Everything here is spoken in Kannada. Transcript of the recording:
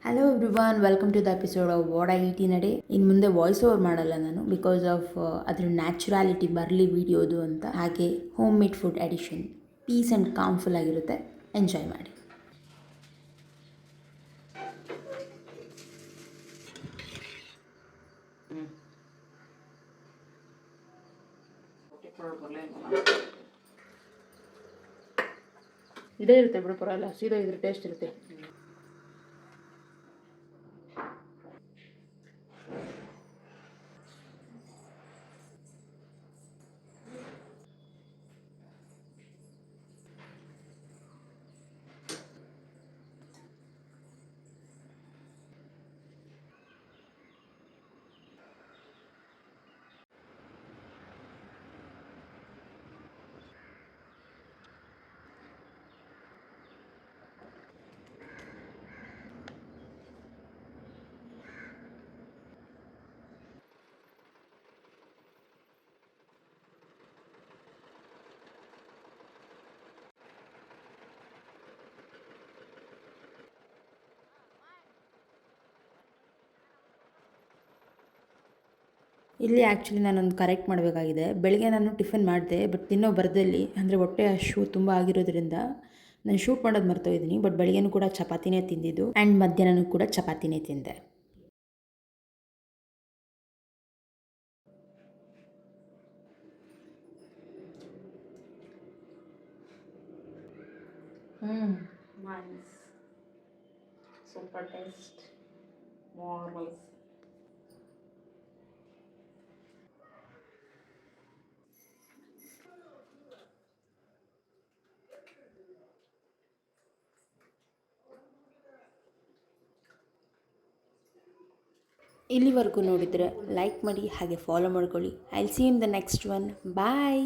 Hello everyone, welcome to the episode of what I eat in a day. ಇನ್ನು ಮುಂದೆ ವಾಯ್ಸ್ ಓವರ್ ಮಾಡಲ್ಲ ನಾನು, ಬಿಕಾಸ್ ಆಫ್ ಅದ್ರ ನ್ಯಾಚುರಾಲಿಟಿ ಬರಲಿ ವಿಡಿಯೋದು ಅಂತ. ಹಾಗೆ home made food edition peace and calmful ಆಗಿರುತ್ತೆ. ಎಂಜಾಯ್ ಮಾಡಿ. ಇದೇ ಇರುತ್ತೆ ಬಿಡು, ಪರವಾಗಿಲ್ಲ. ಸೀದಾ ಇದ್ರ ಟೇಸ್ಟ್ ಇರುತ್ತೆ. ಇಲ್ಲಿ ಆ್ಯಕ್ಚುಲಿ ನಾನೊಂದು ಕರೆಕ್ಟ್ ಮಾಡಬೇಕಾಗಿದೆ. ಬೆಳಗ್ಗೆ ನಾನು ಟಿಫಿನ್ ಮಾಡಿದೆ, ಬಟ್ ತಿನ್ನೋ ಬರದಲ್ಲಿ ಅಂದರೆ ಹೊಟ್ಟೆ ಹಶು ತುಂಬ ಆಗಿರೋದ್ರಿಂದ ನಾನು ಶೂಟ್ ಮಾಡೋದು ಮರ್ತೋಗಿದ್ದೀನಿ. ಬಟ್ ಬೆಳಗ್ಗೆನೂ ಕೂಡ ಚಪಾತಿನೇ ತಿಂದಿದ್ದು, ಆ್ಯಂಡ್ ಮಧ್ಯಾಹ್ನನೂ ಕೂಡ ಚಪಾತಿನೇ ತಿಂದೆ. Nice, super taste, marvellous. ಇಲ್ಲಿವರೆಗೂ ನೋಡಿದರೆ ಲೈಕ್ ಮಾಡಿ, ಹಾಗೆ ಫಾಲೋ ಮಾಡ್ಕೊಳ್ಳಿ. I will see in the next one. Bye.